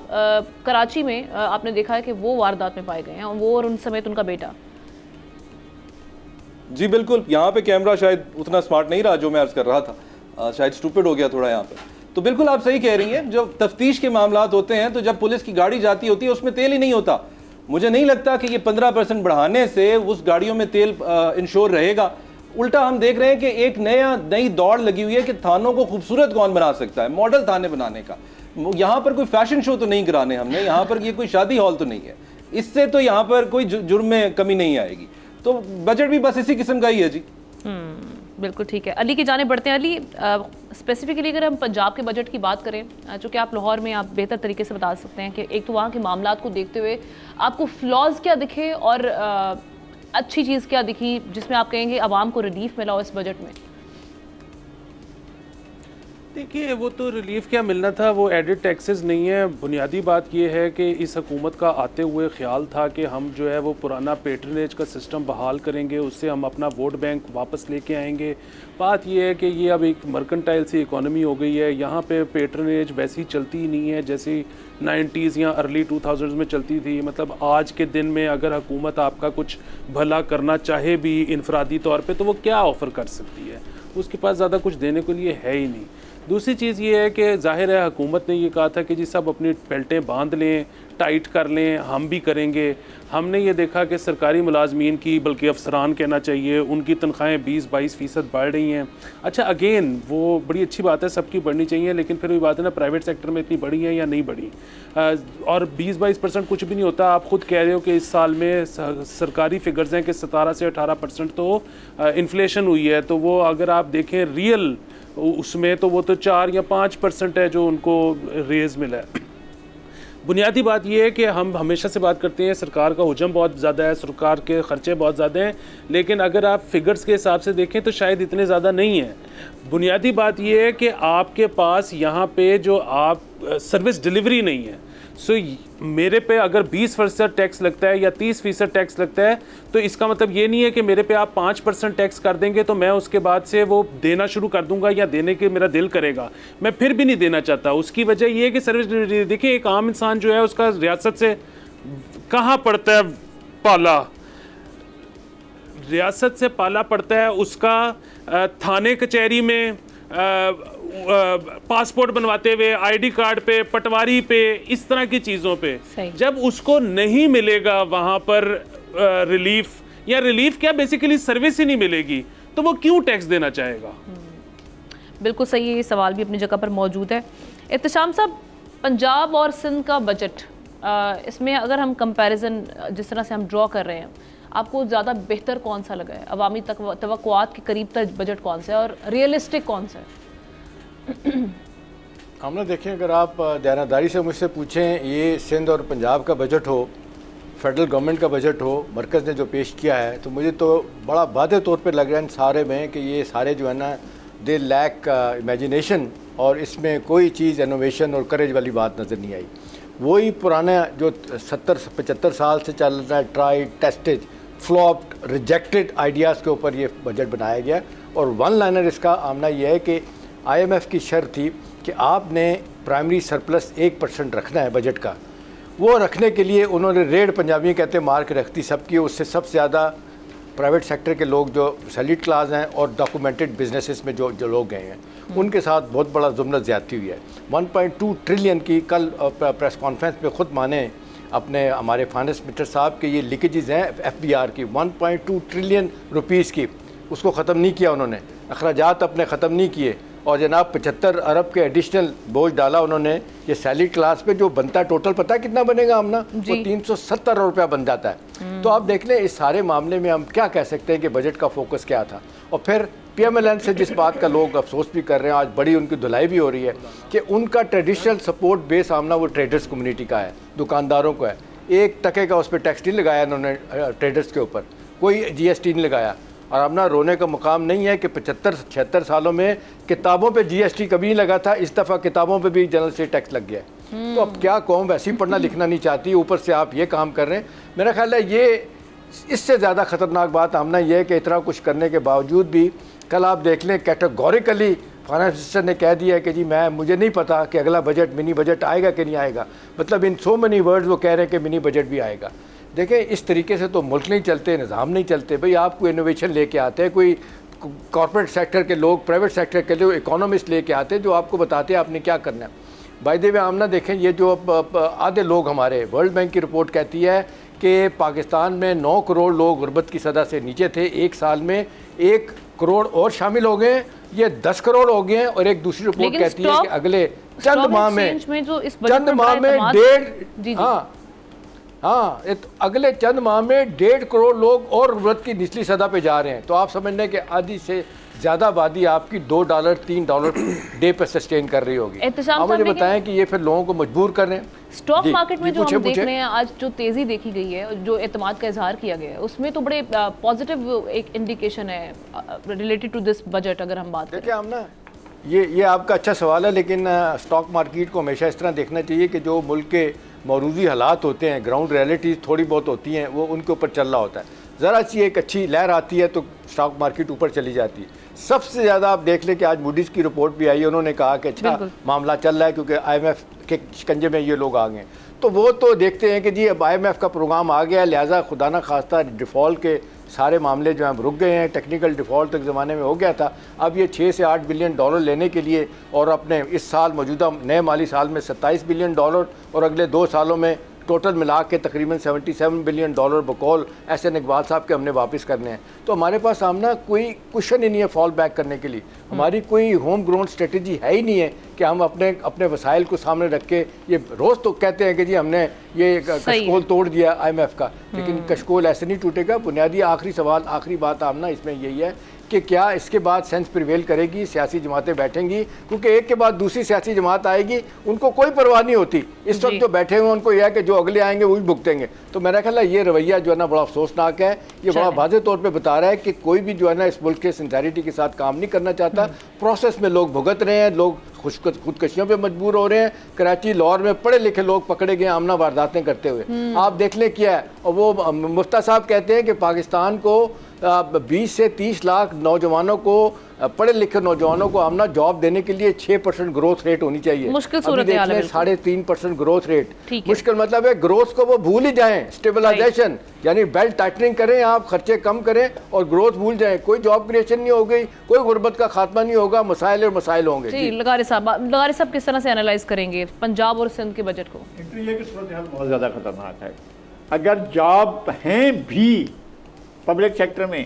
A: कराची में आपने देखा है कि वो वारदात में पाए गए हैं, वो और उन समेत उनका बेटा।
D: जी बिल्कुल, यहाँ पे कैमरा शायद उतना स्मार्ट नहीं रहा जो मैं अर्ज कर रहा था, शायद स्टूपिड हो गया थोड़ा यहाँ पे। तो बिल्कुल आप सही कह रही हैं, जो तफ्तीश के मामलात होते हैं तो जब पुलिस की गाड़ी जाती होती है उसमें तेल ही नहीं होता। मुझे नहीं लगता कि ये 15% बढ़ाने से उस गाड़ियों में तेल इंश्योर रहेगा। उल्टा हम देख रहे हैं कि एक नई दौड़ लगी हुई है कि थानों को खूबसूरत कौन बना सकता है, मॉडल थाने बनाने का। यहाँ पर कोई फैशन शो तो नहीं कराने हमने, यहाँ पर ये कोई शादी हॉल तो नहीं है, इससे तो यहाँ पर कोई जुर्म में कमी नहीं आएगी। तो बजट भी बस इसी किस्म का ही है जी।
A: बिल्कुल ठीक है। अली की जाने बढ़ते हैं। अली, स्पेसिफिकली अगर हम पंजाब के बजट की बात करें, चूँकि आप लाहौर में आप बेहतर तरीके से बता सकते हैं कि एक तो वहाँ के मामलात को देखते हुए आपको फ्लॉज क्या दिखे और अच्छी चीज़ क्या दिखी जिसमें आप कहेंगे आवाम को रिलीफ मिला हो इस बजट में?
E: देखिए, वो तो रिलीफ क्या मिलना था, वो एडिड टैक्सेस नहीं है। बुनियादी बात ये है कि इस हुकूमत का आते हुए ख्याल था कि हम जो है वो पुराना पेट्रनेज का सिस्टम बहाल करेंगे, उससे हम अपना वोट बैंक वापस लेके आएंगे। बात ये है कि ये अब एक मर्केंटाइल सी इकोनॉमी हो गई है, यहाँ पे पेट्रनेज वैसी चलती ही नहीं है जैसी 90s या अर्ली 2000s में चलती थी। मतलब आज के दिन में अगर हुकूमत आपका कुछ भला करना चाहे भी इनफरादी तौर पे, तो वो क्या ऑफ़र कर सकती है? उसके पास ज़्यादा कुछ देने के लिए है ही नहीं। दूसरी चीज़ ये है कि ज़ाहिर है हुकूमत ने ये कहा था कि जी सब अपनी बेल्टें बांध लें, टाइट कर लें, हम भी करेंगे। हमने ये देखा कि सरकारी मुलाजमीन की, बल्कि अफसरान कहना चाहिए, उनकी तनख्वाहें 20-22% बढ़ रही हैं। अच्छा, अगेन वो बड़ी अच्छी बात है, सबकी बढ़नी चाहिए, लेकिन फिर वही बात है ना, प्राइवेट सेक्टर में इतनी बढ़ी हैं या नहीं बढ़ी। और 20-22% कुछ भी नहीं होता। आप खुद कह रहे हो कि इस साल में सरकारी फिगर्स हैं कि 17 से 18% तो इन्फ्लेशन हुई है। तो वो अगर आप देखें रियल उसमें, तो वो तो 4 या 5% है जो उनको रेज़ मिला है। बुनियादी बात यह है कि हम हमेशा से बात करते हैं सरकार का हुजम बहुत ज़्यादा है, सरकार के ख़र्चे बहुत ज़्यादा हैं, लेकिन अगर आप फिगर्स के हिसाब से देखें तो शायद इतने ज़्यादा नहीं हैं। बुनियादी बात यह है कि आपके पास यहाँ पे जो आप सर्विस डिलीवरी नहीं है। सो मेरे पे अगर 20% टैक्स लगता है या 30% टैक्स लगता है, तो इसका मतलब ये नहीं है कि मेरे पे आप 5% टैक्स कर देंगे तो मैं उसके बाद से वो देना शुरू कर दूंगा या देने के मेरा दिल करेगा। मैं फिर भी नहीं देना चाहता। उसकी वजह ये है कि सर्विस डिलीवरी, देखिए एक आम इंसान जो है उसका रियासत से कहाँ पड़ता है पाला, रियासत से पाला पड़ता है उसका थाने कचहरी में पासपोर्ट बनवाते हुए, आईडी कार्ड पे, पटवारी पे, इस तरह की चीज़ों पे। जब उसको नहीं मिलेगा वहाँ पर रिलीफ, या रिलीफ क्या, बेसिकली सर्विस ही नहीं मिलेगी, तो वो क्यों टैक्स देना चाहेगा?
A: बिल्कुल सही है, ये सवाल भी अपनी जगह पर मौजूद है। इत्तेशाम साहब, पंजाब और सिंध का बजट, इसमें अगर हम कंपैरिजन जिस तरह से हम ड्रॉ कर रहे हैं, आपको ज़्यादा बेहतर कौन सा लगा है? अवामी तवक्कुआत के करीब तक बजट कौन सा है और रियलिस्टिक कौन सा है?
C: हमने देखें, अगर आप दयानतदारी से मुझसे पूछें, ये सिंध और पंजाब का बजट हो, फेडरल गवर्नमेंट का बजट हो, मरकज़ ने जो पेश किया है, तो मुझे तो बड़ा वादे तौर पे लग रहा है इन सारे में कि ये सारे जो है ना, दे लैक इमेजिनेशन, और इसमें कोई चीज़ इनोवेशन और करेज वाली बात नज़र नहीं आई। वही पुराना जो 70-75 साल से चल रहा है, try, tested, flopped, rejected ideas के ऊपर ये बजट बनाया गया। और वन लाइनर इसका आमना यह है कि IMF की शर्त थी कि आपने प्राइमरी सरप्लस 1% रखना है बजट का। वो रखने के लिए उन्होंने रेड, पंजाबी कहते हैं, मार के रख दी सबकी। उससे सबसे ज़्यादा प्राइवेट सेक्टर के लोग जो सैलरीड क्लास हैं और डॉक्यूमेंटेड बिजनेसेस में जो लोग गए हैं, उनके साथ बहुत बड़ा जुम्मन ज़्यादती हुई है। 1.2 ट्रिलियन की कल प्रेस कॉन्फ्रेंस में ख़ुद माने अपने हमारे फाइनेंस मिनिस्टर साहब के ये लीकेजेस हैं FBR की 1.2 ट्रिलियन रुपीज़ की, उसको ख़त्म नहीं किया उन्होंने, अखराजात अपने ख़त्म नहीं किए, और जनाब 75 अरब के एडिशनल बोझ डाला उन्होंने ये सैलरी क्लास पे। जो बनता है टोटल पता है कितना बनेगा हमना, वो 370 रुपया बन जाता है। तो आप देख लें इस सारे मामले में हम क्या कह सकते हैं कि बजट का फोकस क्या था। और फिर PMLN से जिस बात का लोग अफसोस भी कर रहे हैं, आज बड़ी उनकी धुलाई भी हो रही है कि उनका ट्रेडिशनल सपोर्ट बेस आमना वो ट्रेडर्स कम्युनिटी का है, दुकानदारों को है। 1 टके का उस पर टैक्स नहीं लगाया इन्होंने ट्रेडर्स के ऊपर, कोई GST नहीं लगाया। और अपना रोने का मुकाम नहीं है कि 75-76 सालों में किताबों पे GST कभी नहीं लगा था, इस दफ़ा किताबों पे भी जनरल स्टेट टैक्स लग गया है। तो अब क्या कौम वैसे ही पढ़ना लिखना नहीं चाहती, ऊपर से आप ये काम कर रहे हैं। मेरा ख्याल है ये इससे ज़्यादा ख़तरनाक बात आमना ये है कि इतना कुछ करने के बावजूद भी कल आप देख लें कैटेगोरिकली फाइनेंस मिनिस्टर ने कह दिया कि जी मुझे नहीं पता कि अगला बजट मिनी बजट आएगा कि नहीं आएगा। मतलब इन सो मेनी वर्ड्स वो कह रहे हैं कि मिनी बजट भी आएगा। देखें, इस तरीके से तो मुल्क नहीं चलते, निज़ाम नहीं चलते। भाई आप कोई इनोवेशन लेके आते हैं, कोई कॉर्पोरेट सेक्टर के लोग, प्राइवेट सेक्टर के लोग, इकोनॉमिस्ट लेके आते हैं जो आपको बताते हैं आपने क्या करना है। बाय द वे आमना देखें, ये जो आधे लोग हमारे, वर्ल्ड बैंक की रिपोर्ट कहती है कि पाकिस्तान में 9 करोड़ लोग गुर्बत की सतह से नीचे थे, 1 साल में 1 करोड़ और शामिल हो गए, ये 10 करोड़ हो गए हैं। और एक दूसरी रिपोर्ट कहती है कि अगले चंद माह में 1.5 करोड़ लोग और गुर्बत की निचली सतह पे जा रहे हैं। तो आप समझने कि आधी से ज़्यादा आबादी आपकी $2-3 डे पे सस्टेन कर रही होगी। आप मुझे बताएं कि ये फिर लोगों को मजबूर कर रहे हैं।
A: स्टॉक मार्केट में जो हम देख रहे हैं आज, जो तेज़ी देखी गई है, जो एतमाद का इजहार किया गया है, उसमें तो बड़े पॉजिटिव एक इंडिकेशन है रिलेटेड टू दिस बजट। अगर हम बात करें,
C: हम ना ये आपका अच्छा सवाल है, लेकिन स्टॉक मार्केट को हमेशा इस तरह देखना चाहिए कि जो मुल्क के मौजूदी हालात होते हैं, ग्राउंड रियलिटीज़ थोड़ी बहुत होती हैं, वो उनके ऊपर चल रहा होता है। ज़रा सी एक अच्छी लहर आती है तो स्टॉक मार्केट ऊपर चली जाती है। सबसे ज़्यादा आप देख लें कि आज मूडीज़ की रिपोर्ट भी आई है, उन्होंने कहा कि अच्छा मामला चल रहा है क्योंकि IMF के शिकंजे में ये लोग आ गए। तो वो तो देखते हैं कि जी अब IMF का प्रोग्राम आ गया, लिहाजा खुदा ना खास्ता डिफ़ॉल्ट के सारे मामले जो हैं रुक गए हैं। टेक्निकल डिफ़ॉल्ट तक ज़माने में हो गया था। अब ये 6 से 8 बिलियन डॉलर लेने के लिए, और अपने इस साल मौजूदा नए माली साल में $27 बिलियन और अगले 2 सालों में टोटल मिला के तकरीबन $77 बिलियन बकौल एहसन इकबाल साहब के हमने वापस करने हैं। तो हमारे पास सामना कोई क्वेश्चन ही नहीं है फॉल बैक करने के लिए। हमारी कोई होम ग्राउंड स्ट्रेटजी है ही नहीं है कि हम अपने वसाइल को सामने रख के, ये रोज़ तो कहते हैं कि जी हमने ये कशकोल तोड़ दिया IMF का, लेकिन कशकोल ऐसे नहीं टूटेगा। बुनियादी आखिरी सवाल, आखिरी बात आमना इसमें यही है कि क्या इसके बाद सेंस प्रिवेल करेगी, सियासी जमातें बैठेंगी, क्योंकि एक के बाद दूसरी सियासी जमात आएगी, उनको कोई परवाह नहीं होती। इस वक्त तो बैठे हुए उनको यह है कि जो अगले आएंगे वही भुगतेंगे। तो मेरा ख्याल है ये रवैया जो है ना बड़ा अफसोसनाक है। ये बड़ा वाज़ेह तौर पे बता रहा है कि कोई भी जो है ना इस मुल्क के सिंसेरिटी के साथ काम नहीं करना चाहता। प्रोसेस में लोग भुगत रहे हैं, लोग खुदकशियों पे मजबूर हो रहे हैं। कराची, लाहौर में पढ़े लिखे लोग पकड़े गए आमना वारदातें करते हुए। आप देख लें क्या है। और वो मुफ्ता साहब कहते हैं कि पाकिस्तान को 20 से 30 लाख नौजवानों को, पढ़े लिखे नौजवानों को आमना जॉब देने के लिए 6% ग्रोथ रेट होनी चाहिए।
A: मुश्किल सूरत हाल है,
C: 3.5% ग्रोथ रेट। मुश्किल मतलब है ग्रोथ को वो भूल ही जाएं। स्टेबलाइजेशन यानी बेल्ट टाइटनिंग करें, आप खर्चे कम करें और ग्रोथ भूल जाएं। कोई जॉब क्रिएशन नहीं होगी, कोई गुर्बत का खात्मा नहीं होगा, मसाइल और मसाइल होंगे।
A: जी लगारी साहब किस तरह से एनालाइज करेंगे पंजाब और सिंध के बजट को?
B: ये सूरत हाल बहुत ज़्यादा खतरनाक है। अगर जॉब हैं भी पब्लिक सेक्टर में,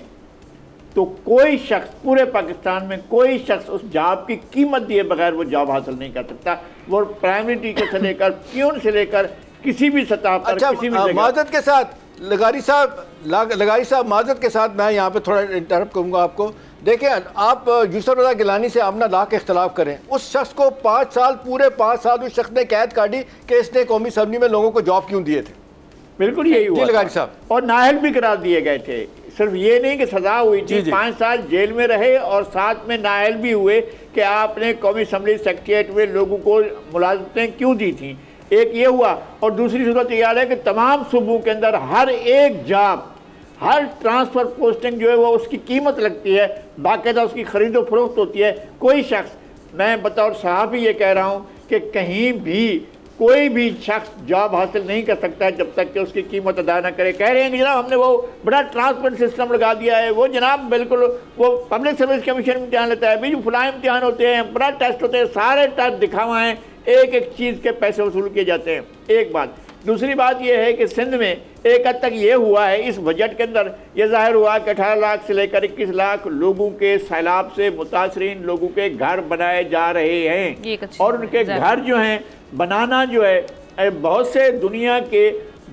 B: तो कोई शख्स पूरे पाकिस्तान में कोई शख्स उस जॉब की कीमत दिए बगैर वो जॉब हासिल नहीं कर सकता। वो प्राइमरी टीचर से लेकर प्यून से लेकर किसी भी सतह पर,
C: अच्छा,
B: किसी भी
C: माजरत के साथ लगारी साहब माजरत के साथ मैं यहाँ पे थोड़ा इंटरप्ट करूँगा आपको। देखें, आप यूसुफ रज़ा गिलानी से आमना ला के इख्तलाफ करें, उस शख्स को 5 साल, पूरे 5 साल उस शख्स ने कैद काटी कि इसने कौमी असम्बली में लोगों को जॉब क्यों दिए थे।
B: बिल्कुल यही हुआ
C: लगारी साहब,
B: और नाअहल भी करार दिए गए थे। सिर्फ ये नहीं कि सजा हुई थी, 5 साल जेल में रहे और साथ में नाअहल भी हुए कि आपने कौमी असम्बली सेक्रेटेरिएट में लोगों को मुलाजमतें क्यों दी थी। एक ये हुआ, और दूसरी सूरत यह है कि तमाम सूबों के अंदर हर एक जॉब, हर ट्रांसफ़र पोस्टिंग जो है वो उसकी कीमत लगती है, बाकायदा उसकी खरीदो फरोख्त होती है। कोई शख्स, मैं बतौर सहाफ़ी ये कह रहा हूँ कि कहीं भी कोई भी शख्स जॉब हासिल नहीं कर सकता है जब तक कि उसकी कीमत अदा ना करे। कह रहे हैं कि जनाब हमने वो बड़ा ट्रांसपेरेंट सिस्टम लगा दिया है, वो जनाब बिल्कुल वो पब्लिक सर्विस कमीशन इम्तिहान लेता है, भी जो फलां इम्तिहान होते हैं, बड़ा टेस्ट होते हैं, सारे टेस्ट दिखावा हैं, एक एक चीज़ के पैसे वसूल किए जाते हैं। एक बात। दूसरी बात यह है कि सिंध में एक हद तक ये हुआ है, इस बजट के अंदर ये जाहिर हुआ कि 18 लाख से लेकर 21 लाख लोगों के सैलाब से मुतासरीन लोगों के घर बनाए जा रहे हैं। और उनके घर जो हैं बनाना जो है, बहुत से दुनिया के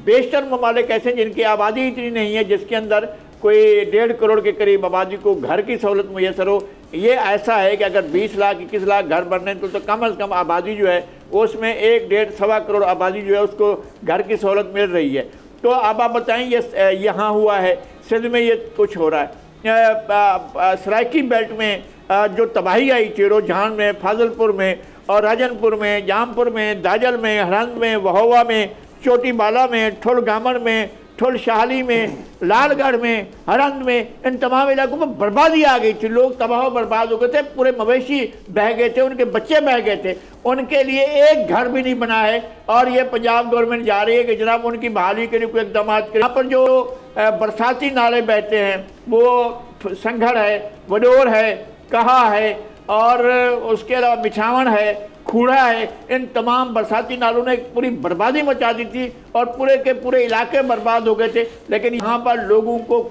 B: बेशतर ममालिक ऐसे जिनकी आबादी इतनी नहीं है, जिसके अंदर कोई 1.5 करोड़ के करीब आबादी को घर की सहूलत मुयसर हो। ये ऐसा है कि अगर 20 लाख 21 लाख घर बनने तो कम अज़ कम आबादी जो है उसमें 1-1.5-1.25 करोड़ आबादी जो है उसको घर की सहूलत मिल रही है। तो अब आप बताएं, ये यहाँ हुआ है, सिंध में ये कुछ हो रहा है। सराइकी बेल्ट में जो तबाही आई थी, रुझान में, फाजिलपुर में और राजनपुर में, जामपुर में, दाजल में, हरंद में, वहोवा में, चोटी बाला में, ठुल गामर में, ठुल शाहली में, लालगढ़ में, हरंद में, इन तमाम इलाकों में बर्बादी आ गई थी। लोग तबाह बर्बाद हो गए थे, पूरे मवेशी बह गए थे, उनके बच्चे बह गए थे, उनके लिए एक घर भी नहीं बना है। और ये पंजाब गवर्नमेंट जा रही है कि जनाब उनकी बहाली के लिए कोई इकदाम करें। यहाँ पर जो बरसाती नाले बहते हैं वो संघड़ है, वडोर है, कहा है और उसके अलावा मिठावन है, खूड़ा है। इन तमाम बरसाती नालों ने पूरी बर्बादी मचा दी थी और पूरे के पूरे इलाके बर्बाद हो गए थे। लेकिन यहाँ पर लोगों को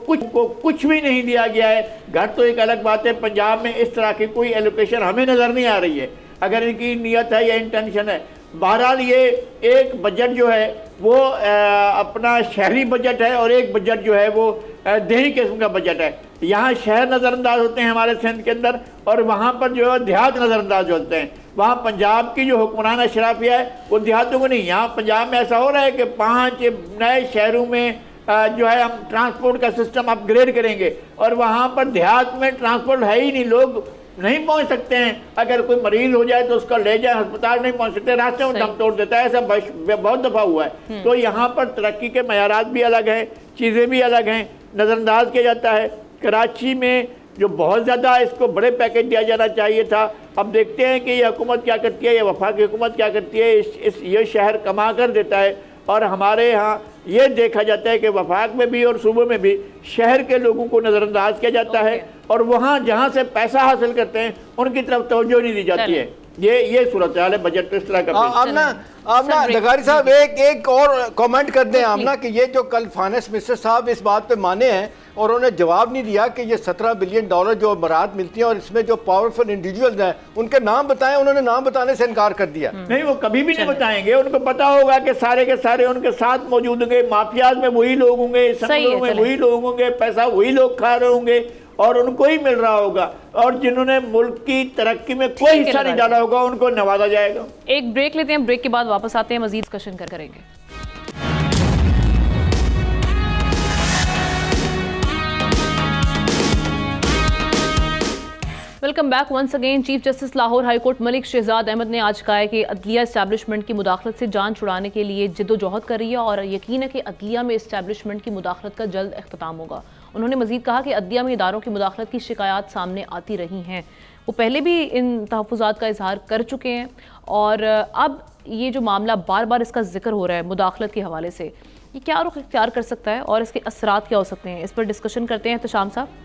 B: कुछ भी नहीं दिया गया है। घर तो एक अलग बात है, पंजाब में इस तरह की कोई एलोकेशन हमें नज़र नहीं आ रही है, अगर इनकी नीयत है या इंटेंशन है। बहरहाल ये एक बजट जो है वो अपना शहरी बजट है और एक बजट जो है वो देही किस्म का बजट है। यहाँ शहर नज़रअंदाज होते हैं हमारे सिंध के अंदर, और वहाँ पर जो है देहात नज़रअंदाज होते हैं। वहाँ पंजाब की जो हुक्मरान अशराफिया है वो देहातों को नहीं। यहाँ पंजाब में ऐसा हो रहा है कि 5 नए शहरों में जो है हम ट्रांसपोर्ट का सिस्टम अपग्रेड करेंगे, और वहाँ पर देहात में ट्रांसपोर्ट है ही नहीं, लोग नहीं पहुंच सकते हैं। अगर कोई मरीज हो जाए तो उसका ले जाए अस्पताल, नहीं पहुंच सकते, रास्ते में दम तोड़ देता है। ऐसा बहुत दफ़ा हुआ है। तो यहाँ पर तरक्की के मयारात भी अलग हैं, चीज़ें भी अलग हैं, नज़रअंदाज किया जाता है। कराची में जो बहुत ज़्यादा इसको बड़े पैकेज दिया जाना चाहिए था, अब देखते हैं कि ये हुकूमत क्या करती है, ये वफाकी हुकूमत क्या करती है। ये शहर कमा कर देता है और हमारे यहाँ ये देखा जाता है कि वफाक में भी और सूबे में भी शहर के लोगों को नज़रअंदाज किया जाता है और वहाँ जहाँ से पैसा हासिल करते हैं उनकी तरफ तवज्जो नहीं दी जाती है। ये सूरत हाल है बजट तो इस तरह का।
C: आमना लगारी साहब एक और कमेंट कर दें आमना कि ये जो कल फाइनेंस मिनिस्टर साहब इस बात पे माने हैं और उन्होंने जवाब नहीं दिया कि ये $17 बिलियन जो मराहत मिलती हैं और इसमें जो पावरफुल इंडिविजुअल्स हैं उनके नाम बताएं, उन्होंने नाम बताने से इनकार कर दिया।
B: नहीं, वो कभी भी नहीं बताएंगे। उनको पता होगा कि सारे के सारे उनके साथ मौजूद होंगे, माफियाज में वही लोग होंगे, संगठनों में वही लोग होंगे, पैसा वही लोग खा रहे होंगे और उनको ही मिल रहा होगा और जिन्होंने मुल्क की तरक्की में कोई हिस्सा नहीं डाला होगा उनको नवाजा जाएगा।
A: एक ब्रेक लेते हैं, ब्रेक के बाद वापस आते हैं, मजीद डिस्कशन करेंगे। Welcome back once again. Chief justice Lahore high court Malik Shahzad Ahmad ने आज कहा है कि अदलिया इस्टेब्लिशमेंट की मुदाखलत से जान छुड़ाने के लिए जिद्दोजहद कर रही है और यकीन है कि अदलिया में इस्टेब्लिशमेंट की मुदाखलत का जल्द अख्ताम होगा। उन्होंने मजीद कहा कि अदलिया में इदारों की मुदाखलत की शिकायत सामने आती रही हैं, वो पहले भी इन तहफ़्फ़ुज़ात का इजहार कर चुके हैं और अब ये जो मामला बार बार इसका जिक्र हो रहा है मुदाखलत के हवाले से, ये क्या रुख इख्तियार कर सकता है और इसके असरात क्या हो सकते हैं, इस पर डिस्कशन करते हैं। एहतशाम साहब।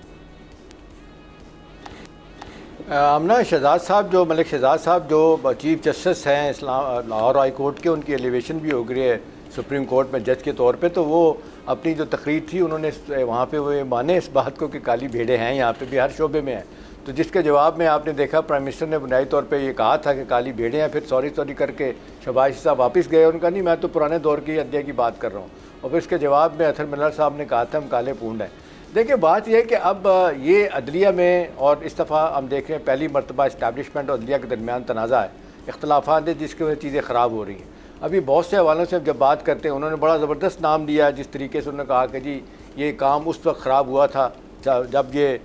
C: आमना शहजाद साहब जो मलिक शहजाद साहब जो चीफ जस्टिस हैं लाहौर हाई कोर्ट के, उनकी एलिवेशन भी हो गई है सुप्रीम कोर्ट में जज के तौर पे, तो वो अपनी जो तकरीर थी उन्होंने वहाँ पे वो माने इस बात को कि काली भेड़ें हैं यहाँ पे भी हर शोबे में हैं। तो जिसके जवाब में आपने देखा प्राइम मिनिस्टर ने बुनियादी तौर पे ये कहा था कि काली भेड़ें हैं, फिर सॉरी करके शहबाज साहब वापस गए, उनका नहीं मैं तो पुराने दौर की अदलिया की बात कर रहा हूँ। और फिर इसके जवाब में अथर मिलर साहब ने कहा था हम काले पूंड हैं। देखिए बात यह है कि अब ये अदलिया में और इस दफ़ा हम देख रहे हैं पहली मरतबा इस्टेब्लिशमेंट और अदलिया के दरमियान तनाज़ा है, इख्तलाफात है जिसकी वजह से चीज़ें ख़राब हो रही हैं। अभी बहुत से हवालों से जब बात करते हैं उन्होंने बड़ा ज़बरदस्त नाम दिया, जिस तरीके से उन्होंने कहा कि जी ये काम उस वक्त ख़राब हुआ था जब ये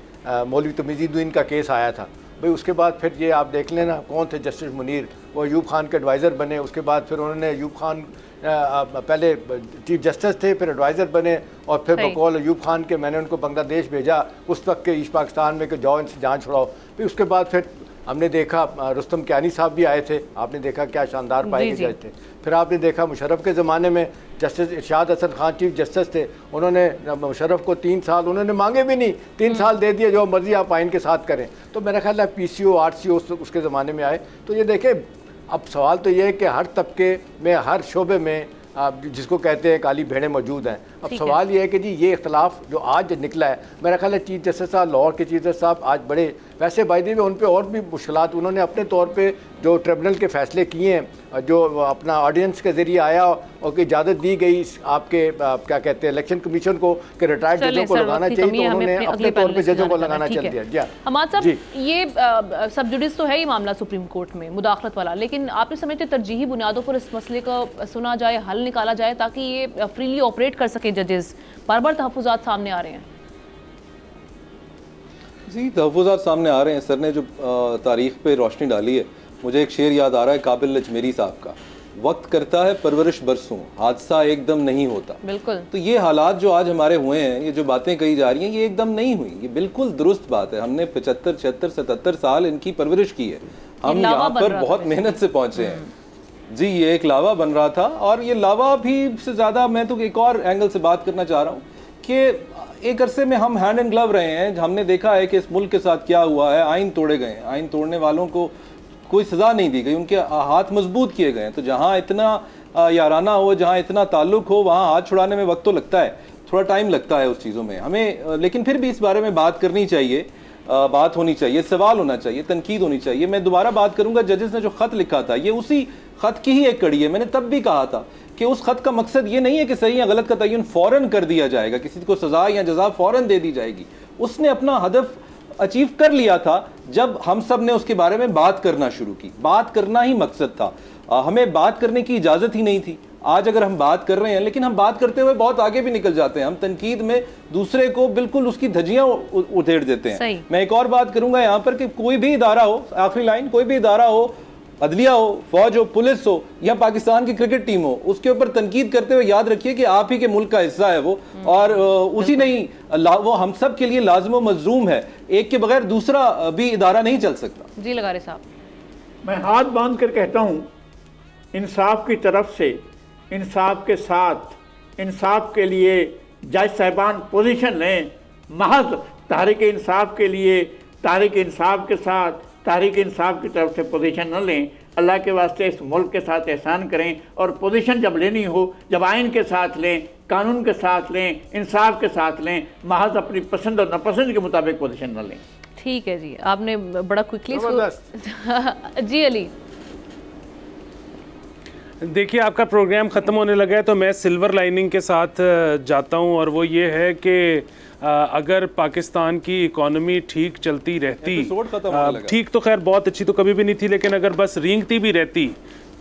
C: मौलवी तमीज़ुद्दीन का केस आया था। भाई उसके बाद फिर ये आप देख लेना कौन थे जस्टिस मुनीर, वो अयूब खान के एडवाइज़र बने। उसके बाद फिर उन्होंने अयूब खान पहले चीफ जस्टिस थे, फिर एडवाइज़र बने और फिर बकौल अयूब खान के मैंने उनको बांग्लादेश भेजा उस वक्त के ईस्ट पाकिस्तान में कि जाओ इनसे जान छुड़ाओ। फिर उसके बाद फिर हमने देखा रुस्तम कियानी साहब भी आए थे, आपने देखा क्या शानदार पाए गए जज थे। फिर आपने देखा मुशर्रफ के ज़माने में जस्टिस इरशाद हसन खान चीफ जस्टिस थे, उन्होंने मुशर्रफ को 3 साल उन्होंने मांगे भी नहीं, 3 साल दे दिए, जो मर्जी आप आइन के साथ करें। तो मेरा ख्याल है PCO RCO उसके ज़माने में आए। तो ये देखें अब सवाल तो ये है कि हर तबके में हर शोबे में जिसको कहते हैं काली भेड़ें मौजूद हैं। अब सवाल ये है कि जी ये इख्तलाफ जो आज निकला है, मेरा ख्याल है चीफ जस्टिस साहब लाहौर के चीफ जस्टिस साहब आज बड़े वैसे बायदे में उन पे और भी मुश्किलात उन्होंने अपने तौर पे जो ट्रिब्यूनल के फ़ैसले किए हैं, जो अपना ऑर्डिनेंस के ज़रिए आया और की इजाज़त दी गई आपके क्या कहते हैं इलेक्शन कमीशन को कि रिटायर्ड जजों को लगाना चाहिए, तो उन्होंने अपने तौर पर जजों को लगाना चल दिया। जी
A: हमाद साहब, ये सब जुडिस तो है ही मामला सुप्रीम कोर्ट में मुदाखलत वाला, लेकिन आपने समझते तरजीही बुनियादों पर इस मसले को सुना जाए, हल निकाला जाए ताकि ये फ्रीली ऑपरेट कर सके जजेस? बार बार तहफ़्फ़ुज़ात सामने आ रहे हैं।
D: जी तहफ़्फ़ुज़ात सामने आ रहे हैं। सर ने जो तारीख़ पे रोशनी डाली है, मुझे एक शेर याद आ रहा है काबिल अजमेरी साहब का, वक्त करता है परवरिश बरसों, हादसा एकदम नहीं होता।
A: बिल्कुल।
D: तो ये हालात जो आज हमारे हुए हैं, ये जो बातें कही जा रही हैं, ये एकदम नहीं हुई, ये बिल्कुल दुरुस्त बात है। हमने 75, 76, 77 साल इनकी परवरिश की है, हम यहाँ पर बहुत मेहनत से पहुँचे हैं। जी ये एक लावा बन रहा था और ये लावा भी से ज़्यादा मैं तो एक और एंगल से बात करना चाह रहा हूँ कि एक अरसे में हम हैंड एंड ग्लव रहे हैं। हमने देखा है कि इस मुल्क के साथ क्या हुआ है, आइन तोड़े गए, आइन तोड़ने वालों को कोई सज़ा नहीं दी गई, उनके हाथ मजबूत किए गए। तो जहाँ इतना याराना हो, जहाँ इतना ताल्लुक़ हो, वहाँ हाथ छुड़ाने में वक्त तो लगता है, थोड़ा टाइम लगता है उस चीज़ों में हमें, लेकिन फिर भी इस बारे में बात करनी चाहिए, बात होनी चाहिए, सवाल होना चाहिए, तनकीद होनी चाहिए। मैं दोबारा बात करूँगा, जजेस ने जो ख़त लिखा था ये उसी ख़त की ही एक कड़ी है। मैंने तब भी कहा था कि उस ख़त का मकसद ये नहीं है कि सही या गलत का तयन फ़ौरन कर दिया जाएगा, किसी को सज़ा या जज़ा फ़ौरन दे दी जाएगी। उसने अपना हदफ अचीव कर लिया था जब हम सब ने उसके बारे में बात करना शुरू की। बात करना ही मकसद था, हमें बात करने की इजाज़त ही नहीं थी। आज अगर हम बात कर रहे हैं, लेकिन हम बात करते हुए बहुत आगे भी निकल जाते हैं, हम तनकीद में दूसरे को बिल्कुल उसकी धज्जियां उधेड़ देते हैं। मैं एक और बात करूंगा यहाँ पर कि कोई भी इदारा हो, आखिरी लाइन, कोई भी इदारा हो, अदलिया हो, फौज हो, पुलिस हो या पाकिस्तान की क्रिकेट टीम हो, उसके ऊपर तनकीद करते हुए याद रखिए कि आप ही के मुल्क का हिस्सा है वो, और उसी नहीं वो हम सब के लिए लाज़िम व मज़लूम है। एक के बगैर दूसरा भी इदारा नहीं चल सकता।
A: जी लगारे साहब,
B: मैं हाथ बांध कर कहता हूँ, इंसाफ की तरफ से, इंसाफ के साथ इंसाफ के लिए जज साहिबान पोजीशन लें, महज तहरीक इंसाफ के लिए तहरीक इंसाफ के साथ तहरीक इंसाफ की तरफ से पोजीशन न लें। अल्लाह के वास्ते इस मुल्क के साथ एहसान करें और पोजीशन जब लेनी हो, जब आइन के साथ लें, कानून के साथ लें, इंसाफ के साथ लें, महज अपनी पसंद और नापसंद के मुताबिक पोजीशन न लें।
A: ठीक है जी, आपने बड़ा क्विकली जी अली।
E: देखिए, आपका प्रोग्राम ख़त्म होने लगा है तो मैं सिल्वर लाइनिंग के साथ जाता हूं, और वो ये है कि अगर पाकिस्तान की इकॉनमी ठीक चलती रहती, ठीक तो खैर बहुत अच्छी तो कभी भी नहीं थी, लेकिन अगर बस रेंगती भी रहती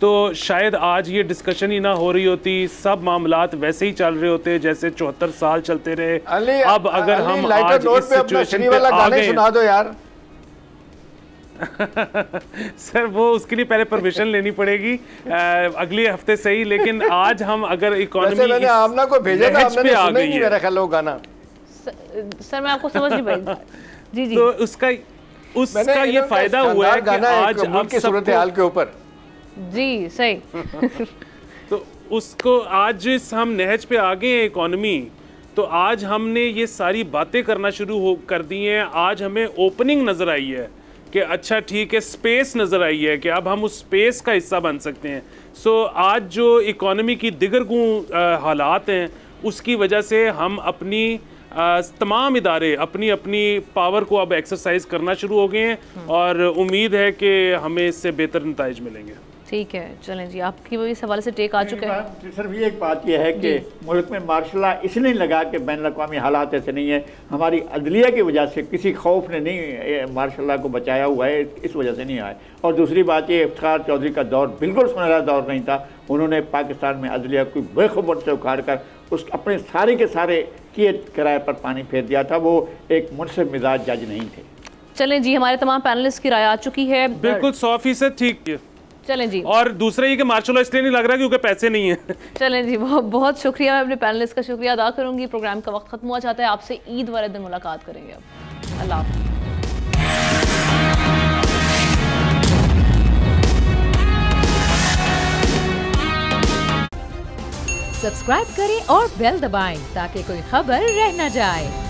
E: तो शायद आज ये डिस्कशन ही ना हो रही होती, सब मामलात वैसे ही चल रहे होते जैसे 74 साल चलते रहे। अब अगर हम आज इस सिचुएशन पे आ गए,
C: सुना दो यार।
E: सर वो उसके लिए पहले परमिशन लेनी पड़ेगी अगले हफ्ते से ही, लेकिन आज हम अगर इकोनॉमी
C: आमना को भेजा था, आपने तो सुना ही नहीं मेरा ख्याल गाना।
A: सर मैं आपको समझ नहीं पाई। जी जी,
E: तो उसका ये फायदा हुआ है कि आज
C: अब की सूरत हाल के ऊपर
A: जी सही
E: तो उसको आज हम नहज पे आ गए हैं इकोनॉमी, तो आज हमने ये सारी बातें करना शुरू कर दी हैं। आज हमें ओपनिंग नज़र आई है कि अच्छा ठीक है, स्पेस नज़र आई है कि अब हम उस स्पेस का हिस्सा बन सकते हैं। सो आज जो इकोनॉमी की दिगरगू हालात हैं उसकी वजह से हम अपनी तमाम इदारे अपनी अपनी पावर को अब एक्सरसाइज करना शुरू हो गए हैं और उम्मीद है कि हमें इससे बेहतर नताइज मिलेंगे।
A: ठीक है, चलें जी, आपकी वही सवाल से टेक आ चुका है।
B: सर भी एक बात यह है कि मुल्क में मार्शल लॉ इसलिए लगा कि बैनुल-अक़वामी हालात ऐसे नहीं है, हमारी अदलिया की वजह से किसी खौफ ने नहीं मार्शल लॉ को बचाया हुआ है, इस वजह से नहीं आया। और दूसरी बात ये, इफ्तिखार चौधरी का दौर बिल्कुल सुनहरा दौर नहीं था। उन्होंने पाकिस्तान में अदलिया को बेखबर से उखाड़ कर उस अपने सारे के सारे किए किराए पर पानी फेर दिया था। वो एक मुनसिफ मिजाज जज नहीं थे।
A: चलें जी, हमारे तमाम पैनलिस्ट की राय आ चुकी है।
E: बिल्कुल 100% ठीक है।
A: चलें जी,
E: और दूसरा ये कि मार्शल लॉ इसलिए नहीं लग रहा क्योंकि पैसे नहीं है।
A: चलें जी, बहुत शुक्रिया, मैं अपने पैनलिस्ट का शुक्रिया अदा करूंगी। प्रोग्राम का वक्त खत्म हुआ चाहता है, आपसे ईद वाले दिन मुलाकात करेंगे। अब अल्लाह हाफ़िज़।
F: सब्सक्राइब करें और बेल दबाएं ताकि कोई खबर रह न जाए।